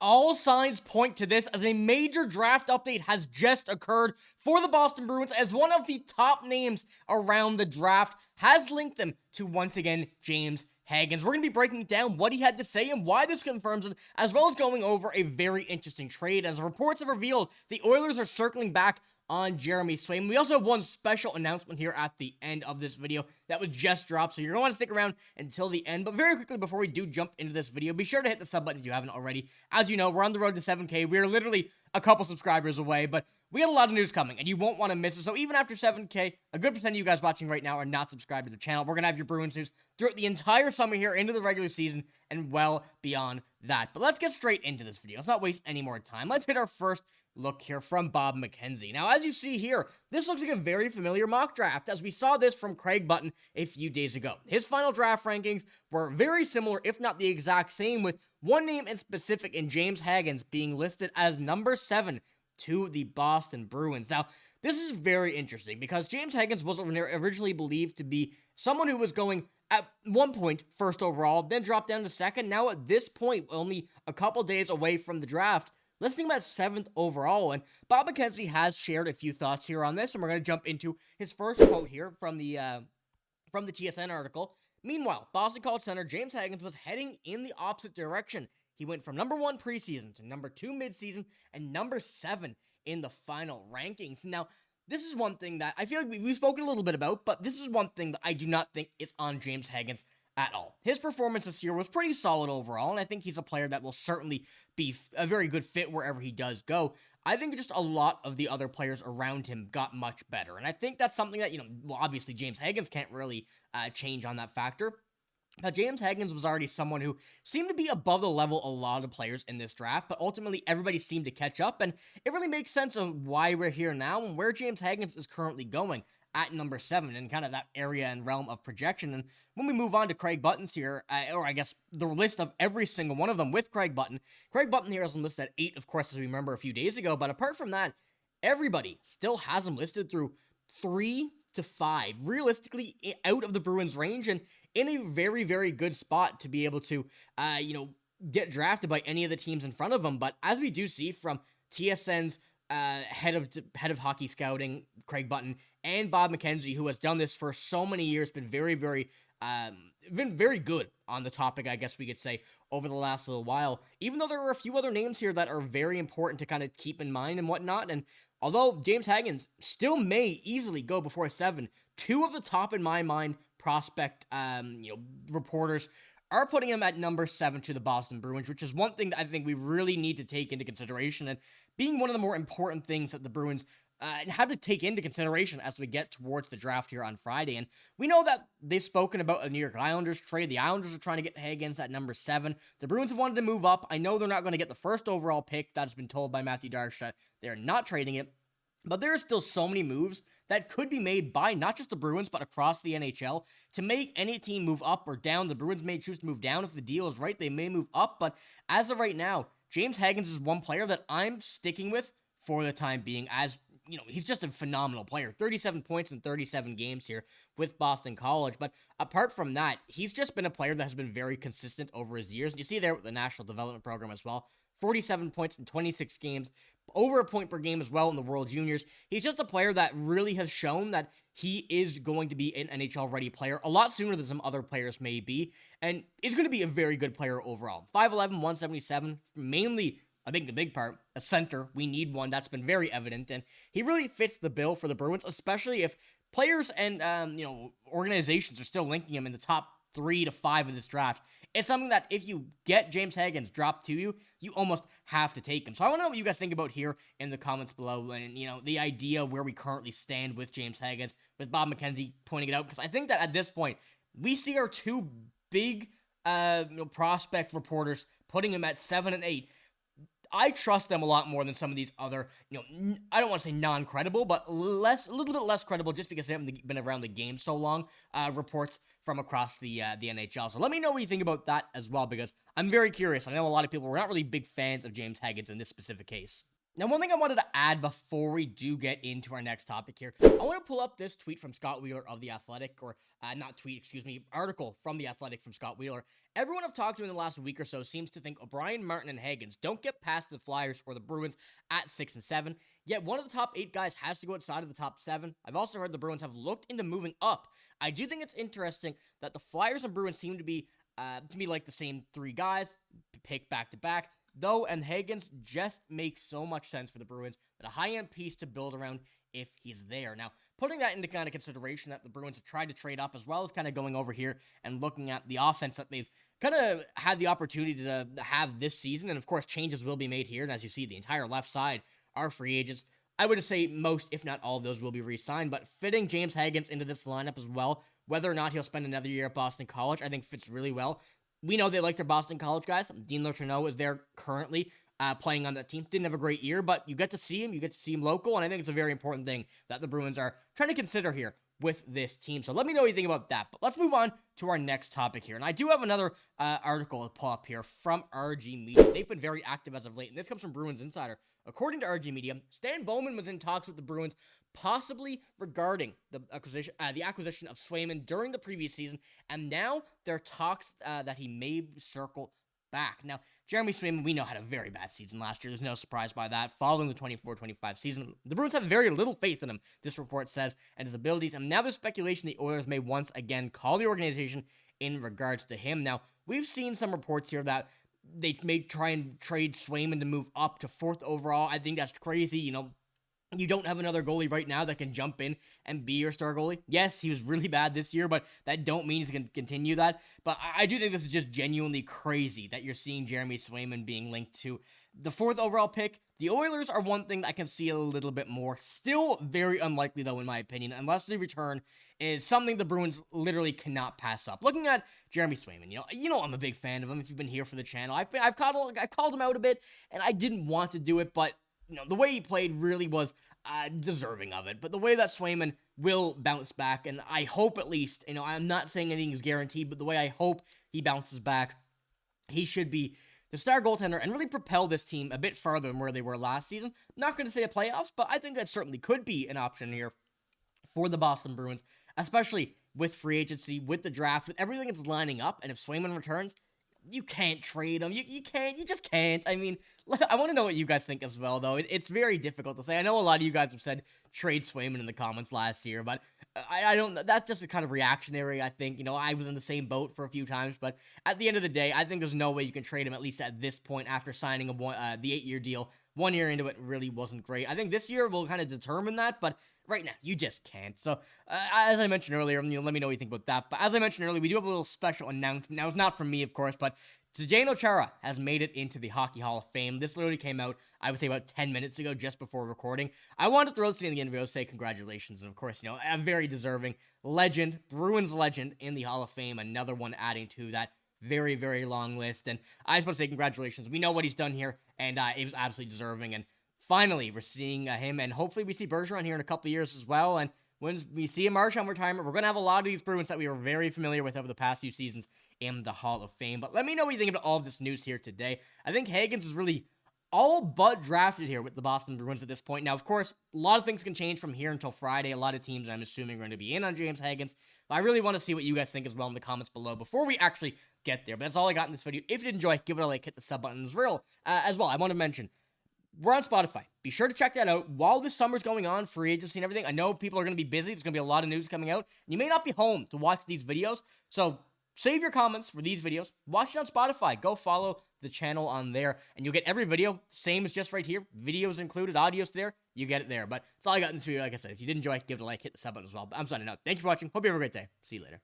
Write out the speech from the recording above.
All signs point to this, as a major draft update has just occurred for the Boston Bruins, as one of the top names around the draft has linked them to, once again, James Hagens. We're going to be breaking down what he had to say and why this confirms it, as well as going over a very interesting trade. As reports have revealed, the Oilers are circling back on Jeremy Swayman. We also have one special announcement here at the end of this video that was just dropped, so you're going to want to stick around until the end. But very quickly, before we do jump into this video, be sure to hit the sub button if you haven't already. As you know, we're on the road to 7K. We're literally a couple subscribers away, but we got a lot of news coming, and you won't want to miss it. So even after 7K, a good percent of you guys watching right now are not subscribed to the channel. We're going to have your Bruins news throughout the entire summer here into the regular season and well beyond that. But let's get straight into this video. Let's not waste any more time. Let's hit our first look here from Bob McKenzie. Now, as you see here, this looks like a very familiar mock draft, as we saw this from Craig Button a few days ago. His final draft rankings were very similar, if not the exact same, with one name in specific in James Hagens being listed as number 7 to the Boston Bruins. Now, this is very interesting because James Hagens was originally believed to be someone who was going at one point first overall, then dropped down to second. Now, at this point, only a couple days away from the draft, listing him at 7th overall, and Bob McKenzie has shared a few thoughts here on this, and we're going to jump into his first quote here from the TSN article. Meanwhile, Boston College center James Hagens was heading in the opposite direction. He went from number 1 preseason to number 2 midseason and number 7 in the final rankings. Now, this is one thing that I feel like we've spoken a little bit about, but this is one thing that I do not think is on James Hagens at all. His performance this year was pretty solid overall, and I think he's a player that will certainly be a very good fit wherever he does go. I think just a lot of the other players around him got much better, and I think that's something that, well, obviously James Hagens can't really change on that factor. Now, James Hagens was already someone who seemed to be above the level a lot of players in this draft, but ultimately everybody seemed to catch up, and it really makes sense of why we're here now and where James Hagens is currently going at number 7 in kind of that area and realm of projection. And when we move on to Craig Button's here, or I guess the list of every single one of them with Craig Button here has him listed at 8, of course, as we remember a few days ago, but apart from that, everybody still has him listed through 3 to 5, realistically out of the Bruins range, and in a very, very good spot to be able to, get drafted by any of the teams in front of them. But as we do see from TSN's head of hockey scouting, Craig Button, and Bob McKenzie, who has done this for so many years, been very, very good on the topic, I guess we could say, over the last little while. Even though there are a few other names here that are very important to kind of keep in mind and whatnot, and although James Hagens still may easily go before 7, 2 of the top, in my mind, prospect, reporters are putting him at number 7 to the Boston Bruins, which is one thing that I think we really need to take into consideration, and being one of the more important things that the Bruins have to take into consideration as we get towards the draft here on Friday. And we know that they've spoken about a New York Islanders trade. The Islanders are trying to get Hagens at number 7. The Bruins have wanted to move up. I know they're not going to get the first overall pick. That's been told by Matthew Darsh that they're not trading it. But there are still so many moves that could be made by not just the Bruins, but across the NHL to make any team move up or down. The Bruins may choose to move down. If the deal is right, they may move up. But as of right now, James Hagens is one player that I'm sticking with for the time being, as he's just a phenomenal player. 37 points in 37 games here with Boston College. But apart from that, he's just been a player that has been very consistent over his years. And you see there with the National Development Program as well. 47 points in 26 games, over a point per game as well in the World Juniors. He's just a player that really has shown that he is going to be an NHL-ready player a lot sooner than some other players may be, and is going to be a very good player overall. 5'11", 177, mainly, I think the big part, a center. We need one. That's been very evident, and he really fits the bill for the Bruins, especially if players and organizations are still linking him in the top 3 to 5 of this draft. It's something that if you get James Hagens dropped to you, you almost have to take him. So I want to know what you guys think about here in the comments below, and the idea where we currently stand with James Hagens, with Bob McKenzie pointing it out, because I think that at this point we see our 2 big prospect reporters putting him at 7 and 8. I trust them a lot more than some of these other, I don't want to say non-credible, but a little bit less credible just because they haven't been around the game so long, reports from across the NHL. So let me know what you think about that as well, because I'm very curious. I know a lot of people were not really big fans of James Hagens in this specific case. Now, one thing I wanted to add before we do get into our next topic here, I want to pull up this tweet from Scott Wheeler of The Athletic, or not tweet, excuse me, article from The Athletic from Scott Wheeler. Everyone I've talked to in the last week or so seems to think O'Brien, Martin, and Hagens don't get past the Flyers or the Bruins at 6 and 7, yet one of the top 8 guys has to go outside of the top 7. I've also heard the Bruins have looked into moving up. I do think it's interesting that the Flyers and Bruins seem to be like the same 3 guys, picked back to back. Though, and Hagens just makes so much sense for the Bruins that a high-end piece to build around if he's there. Now, putting that into kind of consideration that the Bruins have tried to trade up, as well as kind of going over here and looking at the offense that they've kind of had the opportunity to have this season, and of course changes will be made here, and as you see, the entire left side are free agents. I would say most, if not all of those, will be re-signed, but fitting James Hagens into this lineup as well, whether or not he'll spend another year at Boston College, I think fits really well. We know they like their Boston College guys. Dean Letourneau is there currently playing on that team. Didn't have a great year, but you get to see him. You get to see him local, and I think it's a very important thing that the Bruins are trying to consider here with this team. So let me know what you think about that. But let's move on to our next topic here. And I do have another article to pull up here from RG Media. They've been very active as of late, and this comes from Bruins Insider. According to RG Media, Stan Bowman was in talks with the Bruins, possibly regarding the acquisition of Swayman during the previous season, and now there are talks that he may circle back. Now, Jeremy Swayman, we know, had a very bad season last year. There's no surprise by that. Following the 24-25 season, the Bruins have very little faith in him, this report says, and his abilities, and now there's speculation the Oilers may once again call the organization in regards to him. Now, we've seen some reports here that they may try and trade Swayman to move up to 4th overall. I think that's crazy. You don't have another goalie right now that can jump in and be your star goalie. Yes, he was really bad this year, but that don't mean he's going to continue that. But I do think this is just genuinely crazy that you're seeing Jeremy Swayman being linked to the 4th overall pick. The Oilers are one thing that I can see a little bit more. Still very unlikely, though, in my opinion, unless they return, is something the Bruins literally cannot pass up. Looking at Jeremy Swayman, you know I'm a big fan of him. If you've been here for the channel, I've called him out a bit, and I didn't want to do it, but the way he played really was deserving of it. But the way that Swayman will bounce back, and I hope at least, I'm not saying anything is guaranteed, but the way I hope he bounces back, he should be the star goaltender and really propel this team a bit further than where they were last season. Not going to say a playoffs, but I think that certainly could be an option here for the Boston Bruins, especially with free agency, with the draft, with everything that's lining up. And if Swayman returns, you can't trade him. You just can't. I mean, I want to know what you guys think as well, though. It's very difficult to say. I know a lot of you guys have said trade Swayman in the comments last year, but I don't. That's just a kind of reactionary, I think. I was in the same boat for a few times, but at the end of the day, I think there's no way you can trade him, at least at this point, after signing the 8-year deal. 1 year into it really wasn't great. I think this year will kind of determine that, but right now, you just can't. So, as I mentioned earlier, let me know what you think about that. But as I mentioned earlier, we do have a little special announcement. Now, it's not from me, of course, but Zdeno Chara has made it into the Hockey Hall of Fame. This literally came out, I would say, about 10 minutes ago, just before recording. I wanted to throw this in the end video, say congratulations, and of course, a very deserving legend, Bruins legend in the Hall of Fame, another one adding to that very, very long list. And I just want to say congratulations. We know what he's done here, and it was absolutely deserving. And finally, we're seeing him, and hopefully we see Bergeron here in a couple of years as well. And when we see a Marchand retirement, we're going to have a lot of these Bruins that we were very familiar with over the past few seasons in the Hall of Fame. But let me know what you think about all of this news here today. I think Hagens is really all but drafted here with the Boston Bruins at this point. Now, of course, a lot of things can change from here until Friday. A lot of teams, I'm assuming, are going to be in on James Hagens. But I really want to see what you guys think as well in the comments below before we actually get there. But that's all I got in this video. If you did enjoy, give it a like, hit the sub button as well. I want to mention, we're on Spotify. Be sure to check that out. While this summer's going on, free agency and everything, I know people are going to be busy. There's going to be a lot of news coming out. You may not be home to watch these videos, so save your comments for these videos. Watch it on Spotify. Go follow the channel on there, and you'll get every video, same as just right here. Videos included, audio's there. You get it there. But that's all I got in this video. Like I said, if you did enjoy, give it a like, hit the sub button as well. But I'm signing out. Thank you for watching. Hope you have a great day. See you later.